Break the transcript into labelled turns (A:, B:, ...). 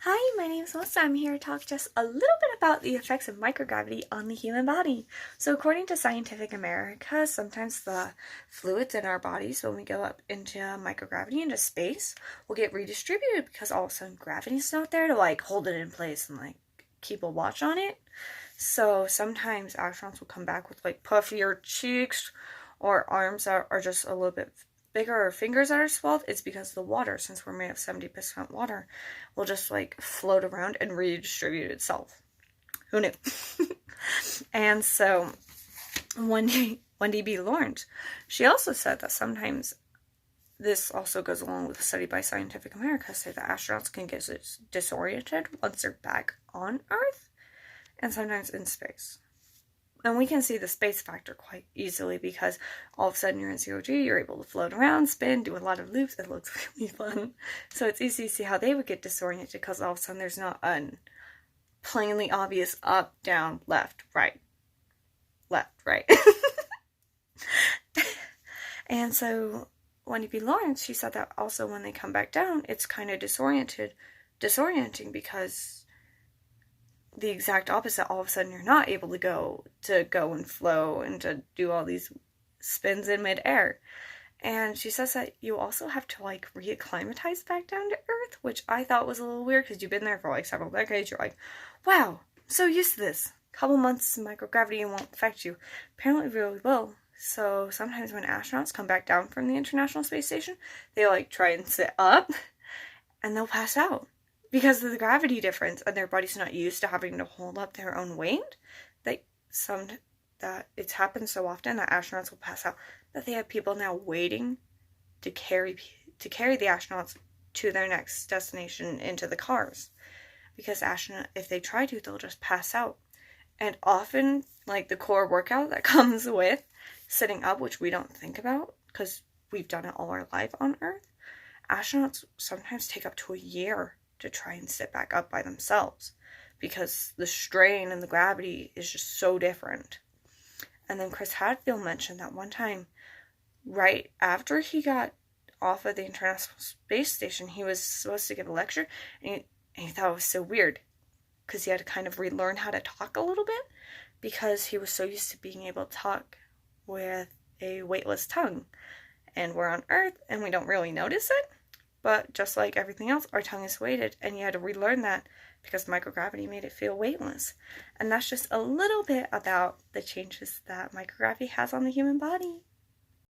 A: Hi, my name is Melissa. I'm here to talk just a little bit about the effects of microgravity on the human body. So according to Scientific America, sometimes the fluids in our bodies, when we go up into microgravity, into space, will get redistributed because all of a sudden gravity's not there to hold it in place and keep a watch on it. So sometimes astronauts will come back with puffier cheeks or arms that are just a little bit bigger, or fingers that are swelled. It's because the water, since we're made of 70% water, will just float around and redistribute itself. Who knew? And so Wendy B. Lawrence, she also said that sometimes this also goes along with a study by Scientific America, say that astronauts can get disoriented once they're back on Earth and sometimes in space. And we can see the space factor quite easily because all of a sudden you're in 0G, you're able to float around, spin, do a lot of loops. It looks really fun. So it's easy to see how they would get disoriented because all of a sudden there's not a plainly obvious up, down, left, right. And so Wendy B. Lawrence, she said that also when they come back down, it's kind of disorienting because the exact opposite, all of a sudden you're not able to go and flow and to do all these spins in midair. And she says that you also have to reacclimatize back down to Earth, which I thought was a little weird because you've been there for several decades. You're like, wow, I'm so used to this. A couple months of microgravity won't affect you. Apparently it really will. So sometimes when astronauts come back down from the International Space Station, they try and sit up and they'll pass out. Because of the gravity difference, and their body's not used to having to hold up their own weight, that it's happened so often that astronauts will pass out that they have people now waiting to carry the astronauts to their next destination into the cars. Because if they try to, they'll just pass out. And often, the core workout that comes with sitting up, which we don't think about because we've done it all our life on Earth, astronauts sometimes take up to a year to try and sit back up by themselves because the strain and the gravity is just so different. And then Chris Hadfield mentioned that one time, right after he got off of the International Space Station, he was supposed to give a lecture, and he thought it was so weird because he had to kind of relearn how to talk a little bit because he was so used to being able to talk with a weightless tongue. And we're on Earth and we don't really notice it. But just like everything else, our tongue is weighted, and you had to relearn that because microgravity made it feel weightless. And that's just a little bit about the changes that microgravity has on the human body.